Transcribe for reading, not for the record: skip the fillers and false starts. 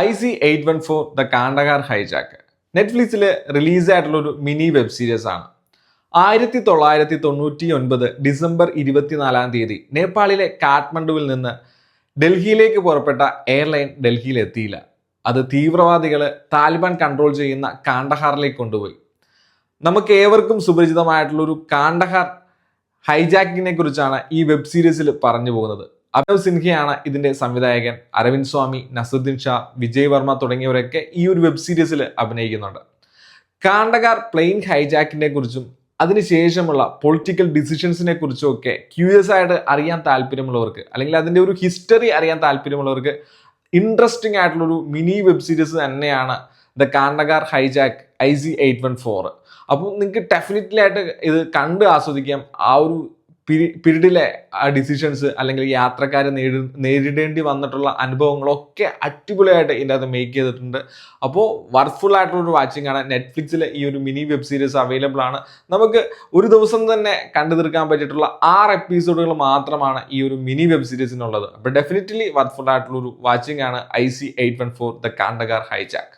IC-814 the Kandahar hijack നെറ്റ്ഫ്ലിക്സിൽ റിലീസായിട്ടുള്ള ഒരു mini web series ആണ്. 1999 December 24 നേപ്പാളിലെ കാഠ്മണ്ഡുവിൽ നിന്ന് ഡൽഹിയിലേക്ക് പുറപ്പെട്ട എയർലൈൻ ഡൽഹിയിൽ എത്തിയില്ല. അത് തീവ്രവാദികൾ താലിബാൻ കൺട്രോൾ ചെയ്യുന്ന കാണ്ടഹാറിലേക്ക് കൊണ്ടുപോയി. നമുക്ക് ഏവർക്കും സുപരിചിതമായിട്ടുള്ള ഒരു കാണ്ടഹാർ ഹൈജാക്കിങ്ങിനെ കുറിച്ചാണ് ഈ വെബ് സീരീസിൽ പറഞ്ഞു പോകുന്നത്. അഭിനവ് സിൻഹയാണ് ഇതിന്റെ സംവിധായകൻ. അരവിന്ദ് സ്വാമി, നസുദ്ദീൻ ഷാ, വിജയ് വർമ്മ തുടങ്ങിയവരൊക്കെ ഈ ഒരു വെബ് സീരീസിൽ അഭിനയിക്കുന്നുണ്ട്. കാണ്ടഹാർ പ്ലെയിൻ ഹൈജാക്കിനെ കുറിച്ചും അതിനുശേഷമുള്ള പൊളിറ്റിക്കൽ ഡിസിഷൻസിനെ കുറിച്ചും ഒക്കെ ക്യൂരിയസ് ആയിട്ട് അറിയാൻ താല്പര്യമുള്ളവർക്ക്, അല്ലെങ്കിൽ അതിന്റെ ഒരു ഹിസ്റ്ററി അറിയാൻ താല്പര്യമുള്ളവർക്ക് ഇൻട്രസ്റ്റിംഗ് ആയിട്ടുള്ളൊരു മിനി വെബ് സീരീസ് തന്നെയാണ് ദ കാണ്ടഹാർ ഹൈജാക്ക് IC-814. അപ്പോൾ നിങ്ങൾക്ക് ഡെഫിനറ്റ്ലി ആയിട്ട് ഇത് കണ്ട് ആസ്വദിക്കാം. ആ ഒരു പീരീഡിലെ ഡിസിഷൻസ് അല്ലെങ്കിൽ യാത്രക്കാർ നേരിടേണ്ടി വന്നിട്ടുള്ള അനുഭവങ്ങളൊക്കെ അടിപൊളിയായിട്ട് ഇതിൻ്റെ അകത്ത് മേക്ക് ചെയ്തിട്ടുണ്ട്. അപ്പോൾ വർക്ക്ഫുൾ ആയിട്ടുള്ളൊരു വാച്ചിങ് ആണ്. നെറ്റ്ഫ്ലിക്സിൽ ഈ ഒരു മിനി വെബ് സീരീസ് അവൈലബിൾ ആണ്. നമുക്ക് ഒരു ദിവസം തന്നെ കണ്ടു തീർക്കാൻ പറ്റിയിട്ടുള്ള 6 എപ്പിസോഡുകൾ മാത്രമാണ് ഈ ഒരു മിനി വെബ് സീരീസിനുള്ളത്. അപ്പോൾ ഡെഫിനറ്റ്ലി വർക്ക്ഫുൾ ആയിട്ടുള്ളൊരു വാച്ചിങ് ആണ് IC-814 ദ കാണ്ടഹാർ ഹൈജാക്ക്.